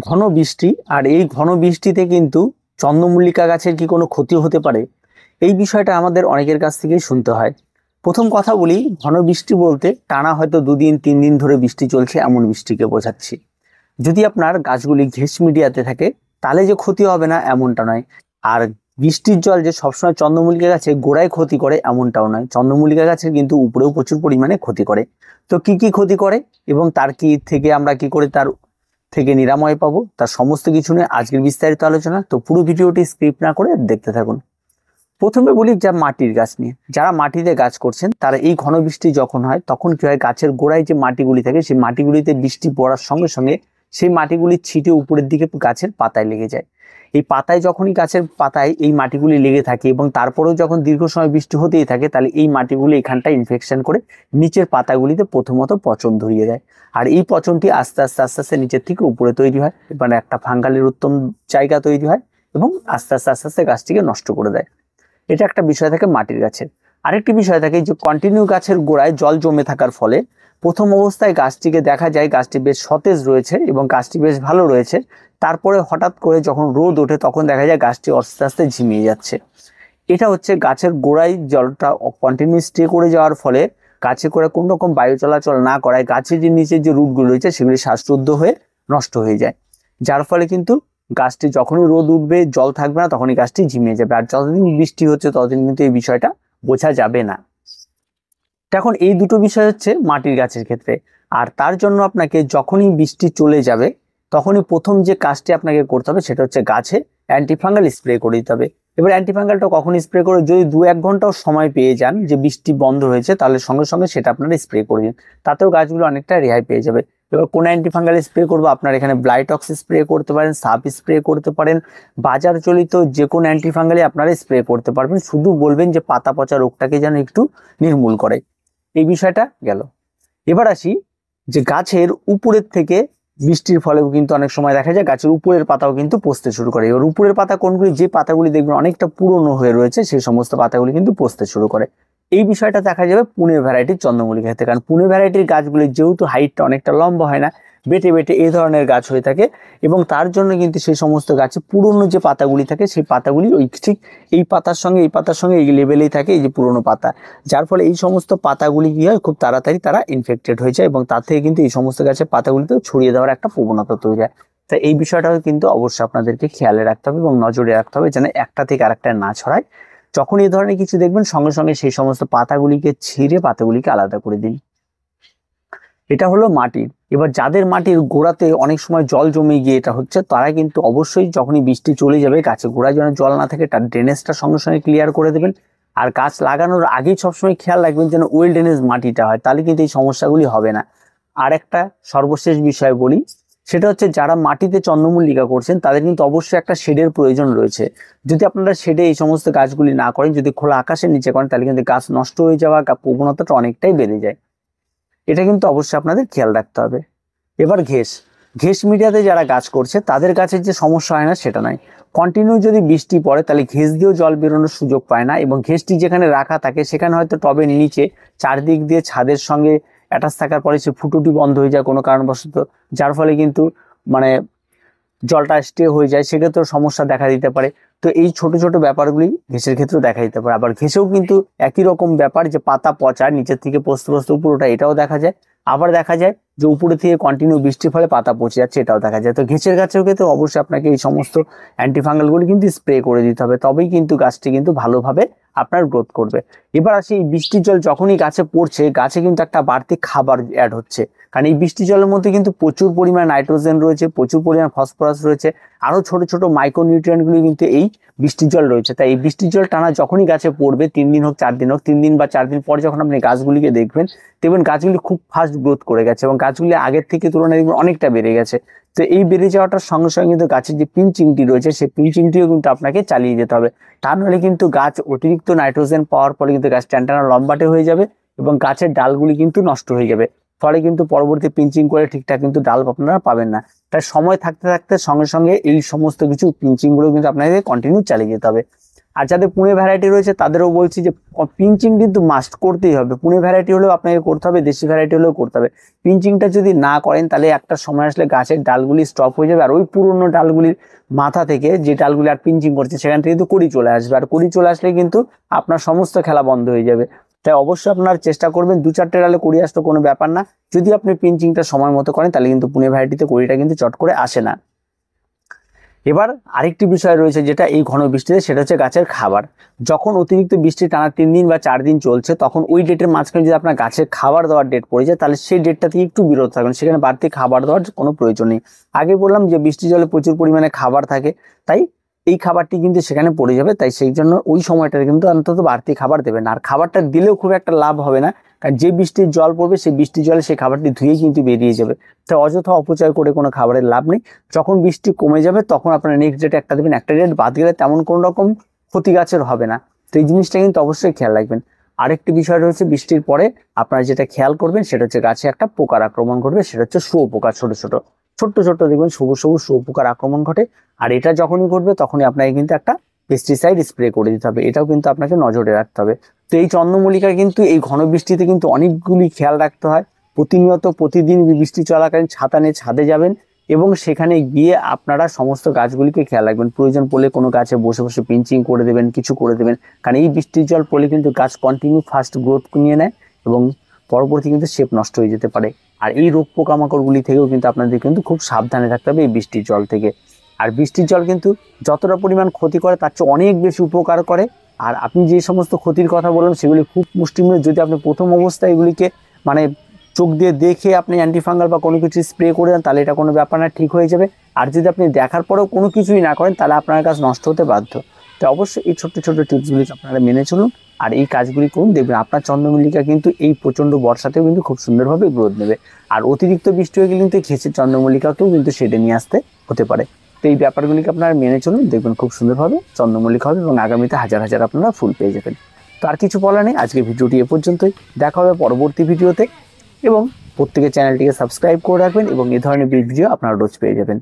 ঘন বৃষ্টি, আর এই ঘন বৃষ্টিতে কিন্তু চন্দ্রমল্লিকা গাছের কি কোনো ক্ষতি হতে পারে? এই বিষয়টা আমাদের অনেকের কাছ থেকেই শুনতে হয়। প্রথম কথা বলি, ঘন বৃষ্টি বলতে টানা হয়তো 2 দিন 3 দিন ধরে বৃষ্টি চলছে এমন বৃষ্টিকে বোঝাচ্ছি। যদি আপনার গাছগুলি ঘেঁস মিডিয়াতে থাকে তাহলে যে ক্ষতি হবে না এমনটা নয়। আর বৃষ্টির জল যে সবসময় চন্দ্রমল্লিকা গাছে গোড়ায় ক্ষতি করে এমনটাও নয়, চন্দ্রমল্লিকা গাছের কিন্তু উপরেও প্রচুর পরিমাণে ক্ষতি করে। তো কি কি ক্ষতি করে এবং তার কি থেকে আমরা কি করে তার থেকে নিরাময় পাবো, তার সমস্ত কিছু নিয়ে আজকের বিস্তারিত আলোচনা। তো পুরো ভিডিওটি স্কিপ না করে দেখতে থাকুন। প্রথমে বলি যা মাটির গাছ নিয়ে, যারা মাটিতে গাছ করছেন তারা এই ঘন বৃষ্টি যখন হয় তখন কি হয়, গাছের গোড়ায় যে মাটিগুলি থাকে সেই মাটিগুলিতে বৃষ্টি পড়ার সঙ্গে সঙ্গে সেই মাটিগুলি ছিটে উপরের দিকে গাছের পাতায় লেগে যায়। এই পাতায় যখনই গাছের পাতায় এই মাটিগুলি লেগে থাকে এবং তারপরেও যখন দীর্ঘ সময় বৃষ্টি হতেই থাকে, তাহলে এই মাটিগুলি এখানটা ইনফেকশন করে নিচের পাতাগুলিতে প্রথমত পচন ধরিয়ে দেয়। আর এই পচনটি আস্তে আস্তে আস্তে আস্তে নিচের থেকে উপরে তৈরি হয়, মানে একটা ফাঙ্গালের উত্তম জায়গা তৈরি হয় এবং আস্তে আস্তে আস্তে আস্তে গাছটিকে নষ্ট করে দেয়। এটা একটা বিষয় থাকে মাটির গাছের। আরেকটি বিষয় থাকে যে কন্টিনিউ গাছের গোড়ায় জল জমে থাকার ফলে প্রথম অবস্থায় গাছটিকে দেখা যায় গাছটি বেশ সতেজ রয়েছে এবং গাছটি বেশ ভালো রয়েছে, তারপরে হঠাৎ করে যখন রোদ ওঠে তখন দেখা যায় গাছটি আস্তে আস্তে ঝিমিয়ে যাচ্ছে। এটা হচ্ছে গাছের গোড়ায় জলটা কন্টিনিউ স্টে করে যাওয়ার ফলে গাছে করে কোন রকম বায়ু চলাচল না করায় গাছের যে নিচের যে রুটগুলো রয়েছে সেগুলি শ্বাসরুদ্ধ হয়ে নষ্ট হয়ে যায়, যার ফলে কিন্তু গাছটি যখনই রোদ উঠবে জল থাকবে না তখনই গাছটি ঝিমিয়ে যাবে। আর যতদিন বৃষ্টি হচ্ছে ততদিন কিন্তু এই বিষয়টা বোঝা যাবে না। এখন এই দুটো বিষয় হচ্ছে মাটির গাছের ক্ষেত্রে। আর তার জন্য আপনাকে যখনই বৃষ্টি চলে যাবে তখনই প্রথম যে কাজটি আপনাকে করতে হবে সেটা হচ্ছে গাছে অ্যান্টিফাঙ্গাল স্প্রে করে দিতে হবে। এবার অ্যান্টিফাঙ্গালটা কখন স্প্রে করে, যদি 2-1 ঘন্টাও সময় পেয়ে যান যে বৃষ্টি বন্ধ হয়েছে তাহলে সঙ্গে সঙ্গে সেটা আপনারা স্প্রে করে দিন, তাতেও গাছগুলো অনেকটা রেহাই পেয়ে যাবে। এবার কোন অ্যান্টিফাঙ্গাল স্প্রে করবো, আপনার এখানে ব্লাইটক্স স্প্রে করতে পারেন, সাপ স্প্রে করতে পারেন, বাজার চলিত যে কোনো অ্যান্টিফাঙ্গালই আপনারা স্প্রে করতে পারবেন, শুধু বলবেন যে পাতা পচা রোগটাকে যেন একটু নির্মূল করে। এই বিষয়টা গেল। এবার আসি যে গাছের উপরের থেকে বৃষ্টির ফলেও কিন্তু অনেক সময় দেখা যায় গাছের উপরের পাতাও কিন্তু পচতে শুরু করে। এবার উপরের পাতা কোনগুলি, যে পাতাগুলি দেখবেন অনেকটা পুরনো হয়ে রয়েছে সেই সমস্ত পাতাগুলি কিন্তু পচতে শুরু করে। এই বিষয়টা দেখা যাবে পুনে ভ্যারাইটির চন্দ্রমল্লিকা ক্ষেত্রে, কারণ পুনে ভ্যারাইটির গাছগুলি যেহেতু হাইটটা অনেকটা লম্বা হয় না, বেটে বেটে এই ধরনের গাছ হয়ে থাকে এবং তার জন্য কিন্তু সেই সমস্ত গাছে পুরনো যে পাতাগুলি থাকে সেই পাতাগুলি ওই ঠিক এই পাতার সঙ্গে এই পাতার সঙ্গে এই লেভেলেই থাকে, এই যে পুরনো পাতা, যার ফলে এই সমস্ত পাতাগুলি কি হয় খুব তাড়াতাড়ি তারা ইনফেক্টেড হয়ে যায় এবং তার থেকে কিন্তু এই সমস্ত গাছের পাতাগুলিতেও ছড়িয়ে দেওয়ার একটা প্রবণতা তৈরি হয়। তাই এই বিষয়টাও কিন্তু অবশ্যই আপনাদেরকে খেয়ালে রাখতে হবে এবং নজরে রাখতে হবে যেন একটা থেকে আরেকটা না ছড়ায়। যখন এই ধরনের কিছু দেখবেন সঙ্গে সঙ্গে সেই সমস্ত পাতাগুলিকে ছিঁড়ে পাতাগুলিকে আলাদা করে দিন। এটা হলো মাটির। এবার যাদের মাটির গোড়াতে অনেক সময় জল জমে গিয়ে এটা হচ্ছে, তারা কিন্তু অবশ্যই যখনই বৃষ্টি চলে যাবে গাছের গোড়ায় যেন জল না থাকে তার ড্রেনেজটা সঙ্গে সঙ্গে ক্লিয়ার করে দেবেন। আর গাছ লাগানোর আগেই সবসময় খেয়াল রাখবেন যেন ওয়েল ড্রেনেজ মাটিটা হয়, তাহলে কিন্তু এই সমস্যাগুলি হবে না। আর একটা সর্বশেষ বিষয় বলি, সেটা হচ্ছে যারা মাটিতে চন্দ্রমল্লিকা করছেন তাদের কিন্তু অবশ্যই একটা শেডের প্রয়োজন রয়েছে। যদি আপনারা শেডে এই সমস্ত গাছগুলি না করেন, যদি খোলা আকাশের নিচে করেন, তাহলে কিন্তু গাছ নষ্ট হয়ে যাওয়ার প্রবণতাটা অনেকটাই বেড়ে যায়। এটা কিন্তু অবশ্যই আপনাদের খেয়াল রাখতে হবে। এবার ঘেঁস মিডিয়াতে যারা গাছ করছে তাদের গাছের যে সমস্যা হয় না সেটা নয়, কন্টিনিউ যদি বৃষ্টি পড়ে তাহলে ঘেঁস দিয়েও জল বেরোনোর সুযোগ পায় না এবং ঘেঁসটি যেখানে রাখা থাকে সেখানে হয়তো টবের নিচে চারদিক দিয়ে ছাদের সঙ্গে অ্যাটাচ থাকার পরে সে ফুটোটি বন্ধ হয়ে যায় কোনো কারণবশত, যার ফলে কিন্তু মানে জলটা স্টে হয়ে যায়, সেক্ষেত্রেও সমস্যা দেখা দিতে পারে। তো এই ছোট ছোট ব্যাপারগুলি ঘেঁষের ক্ষেত্রেও দেখা দিতে পারে। আবার ঘেঁষেও কিন্তু একই রকম ব্যাপার যে পাতা পচা নিচের থেকে পচতে পচতে উপরটা, এটাও দেখা যায়। আবার দেখা যায় যে উপরে থেকে কন্টিনিউ বৃষ্টির ফলে পাতা পচে যাচ্ছে, এটাও দেখা যায়। তো ঘেঁষের গাছেও ক্ষেত্রে অবশ্যই আপনাকে এই সমস্ত অ্যান্টিফাঙ্গালগুলি কিন্তু স্প্রে করে দিতে হবে, তবেই কিন্তু গাছটি কিন্তু ভালোভাবে আপনার গ্রোথ করবে। এবার আসি এই বৃষ্টির জল যখনই গাছে পড়ছে, গাছে কিন্তু একটা বাড়তি খাবার অ্যাড হচ্ছে, কারণ এই বৃষ্টি জলের মধ্যে কিন্তু প্রচুর পরিমাণ নাইট্রোজেন রয়েছে, প্রচুর পরিমাণ ফসফরাস রয়েছে, আরো ছোট ছোট মাইক্রোনিউট্রিয়েন্টগুলি কিন্তু এই বৃষ্টির জল রয়েছে। তাই এই বৃষ্টির জল টানা যখনই গাছে পড়বে, 3 দিন হোক 4 দিন হোক, 3 দিন বা 4 দিন পর যখন আপনি গাছগুলিকে দেখবেন গাছগুলি খুব ফাস্ট গ্রোথ করে গেছে এবং গাছগুলি আগের থেকে তুলনায় অনেকটা বেড়ে গেছে। তো এই বেড়ে যাওয়াটার সঙ্গে সঙ্গে কিন্তু গাছের যে পিঞ্চিংটি রয়েছে সেই পিঞ্চিংটিও কিন্তু আপনাকে চালিয়ে যেতে হবে, তা নাহলে কিন্তু গাছ অতিরিক্ত নাইট্রোজেন পাওয়ার ফলে কিন্তু গাছ টানটানা লম্বাটে হয়ে যাবে এবং গাছের ডালগুলি কিন্তু নষ্ট হয়ে যাবে, ফলে কিন্তু পরবর্তী পিঞ্চিং করে ঠিকঠাক কিন্তু ডাল আপনারা পাবেন না। তাই সময় থাকতে থাকতে সঙ্গে সঙ্গে এই সমস্ত কিছু পিঞ্চিং গুলো কিন্তু আপনাদের কন্টিনিউ চালিয়ে যেতে হবে। আর যাদের পুনে ভ্যারাইটি রয়েছে তাদেরও বলছি যে পিঞ্চিং কিন্তু মাস্ট করতেই হবে। পুনে ভ্যারাইটি হলেও আপনাকে করতে হবে, দেশি ভ্যারাইটি হলেও করতে হবে। পিঞ্চিংটা যদি না করেন তাহলে একটা সময় আসলে গাছের ডালগুলি স্টপ হয়ে যাবে, আর ওই পুরনো ডালগুলির মাথা থেকে যে ডালগুলি আর পিঞ্চিং করছে সেখান থেকে কিন্তু কড়ি চলে আসবে, আর কড়ি চলে আসলে কিন্তু আপনার সমস্ত খেলা বন্ধ হয়ে যাবে। তাই অবশ্যই আপনার চেষ্টা করবেন 2-4টে ডালে কড়ি আসলে কোনো ব্যাপার না, যদি আপনি পিঞ্চিংটা সময় মতো করেন তাহলে কিন্তু পুনে ভ্যারাইটিতে কড়িটা কিন্তু চট করে আসে না। এবার আরেকটি বিষয় রয়েছে যেটা এই ঘন বৃষ্টিতে, সেটা হচ্ছে গাছের খাবার। যখন অতিরিক্ত বৃষ্টি টানা 3 দিন বা 4 দিন চলছে, তখন ওই ডেটের মাঝখানে যদি আপনার গাছের খাবার দেওয়ার ডেট পড়ে যায় তাহলে সেই ডেটটা থেকে একটু বিরত থাকবেন, সেখানে বাড়তি খাবার দেওয়ার কোনো প্রয়োজন নেই। আগে বললাম যে বৃষ্টি জলে প্রচুর পরিমাণে খাবার থাকে, তাই এই খাবারটি কিন্তু সেখানে পড়ে যাবে, তাই সেই জন্য ওই সময়টাতে কিন্তু অন্তত বাড়তি খাবার দেবেন। আর খাবারটা দিলেও খুব একটা লাভ হবে না, কারণ যে বৃষ্টির জল পড়বে সেই বৃষ্টির জলে সেই খাবারটি ধুয়ে কিন্তু বেরিয়ে যাবে। তাই অযথা অপচয় করে কোনো খাবারের লাভ নেই। যখন বৃষ্টি কমে যাবে তখন আপনার নেক্সট ডেটে একটা দেবেন, একটা ডেট বাদ গেলে তেমন কোনো রকম ক্ষতি গাছের হবে না। তো এই জিনিসটা কিন্তু অবশ্যই খেয়াল রাখবেন। আরেকটি বিষয় রয়েছে, বৃষ্টির পরে আপনারা যেটা খেয়াল করবেন সেটা হচ্ছে গাছে একটা পোকার আক্রমণ করবে, সেটা হচ্ছে শুয়োপোকা। ছোট ছোট দেখবেন সবুজ শুয়োপোকার আক্রমণ ঘটে, আর এটা যখনই ঘটবে তখনই আপনাকে কিন্তু একটা পেস্টিসাইড স্প্রে করে দিতে হবে, এটাও কিন্তু আপনাকে নজরে রাখতে হবে। তো এই চন্দ্রমল্লিকা কিন্তু এই ঘন বৃষ্টিতে কিন্তু অনেকগুলি খেয়াল রাখতে হয়। প্রতিদিন বৃষ্টি চলাকালীন ছাতা নিয়ে ছাদে যাবেন এবং সেখানে গিয়ে আপনারা সমস্ত গাছগুলিকে খেয়াল রাখবেন। প্রয়োজন পড়লে কোনো গাছে বসে বসে পিঞ্চিং করে দেবেন, কিছু করে দেবেন, কারণ এই বৃষ্টির জল পড়লে কিন্তু গাছ কন্টিনিউ ফাস্ট গ্রোথ নিয়ে নেয় এবং পরবর্তী কিন্তু শেপ নষ্ট হয়ে যেতে পারে। আর এই রোগ পোকামাকড়গুলি থেকেও কিন্তু আপনাদের কিন্তু খুব সাবধানে থাকতে হবে এই বৃষ্টির জল থেকে। আর বৃষ্টির জল কিন্তু যতটা পরিমাণ ক্ষতি করে তার চেয়ে অনেক বেশি উপকার করে। আর আপনি যে সমস্ত ক্ষতির কথা বললেন সেগুলি খুব মুষ্টিমেয়। যদি আপনি প্রথম অবস্থায় এগুলিকে মানে চোখ দিয়ে দেখে আপনি অ্যান্টিফাঙ্গাল বা কোনো কিছু স্প্রে করে দেন তাহলে এটা কোনো ব্যাপার না, ঠিক হয়ে যাবে। আর যদি আপনি দেখার পরেও কোনো কিছুই না করেন তাহলে আপনার গাছ নষ্ট হতে বাধ্য। তো অবশ্যই এই ছোট্ট টিপসগুলি আপনারা মেনে চলুন আর এই কাজগুলি করুন, দেখবেন আপনার চন্দ্রমল্লিকা কিন্তু এই প্রচণ্ড বর্ষাতেও কিন্তু খুব সুন্দরভাবে গ্রোথ নেবে। আর অতিরিক্ত বৃষ্টি হয়ে গেলে কিন্তু ঘেঁষে চন্দ্রমল্লিকাকেও কিন্তু সেটে নিয়ে আসতে হতে পারে। তো এই ব্যাপারগুলিকে আপনারা মেনে চলুন, দেখবেন খুব সুন্দরভাবে চন্দ্রমল্লিকা হবে এবং আগামীতে হাজার হাজার আপনারা ফুল পেয়ে যাবেন। তো আর কিছু বলার নেই, আজকে ভিডিওটি এ পর্যন্তই। দেখা হবে পরবর্তী ভিডিওতে এবং প্রত্যেকের চ্যানেলটিকে সাবস্ক্রাইব করে রাখবেন এবং এই ধরনের ভিডিও আপনারা রোজ পেয়ে যাবেন।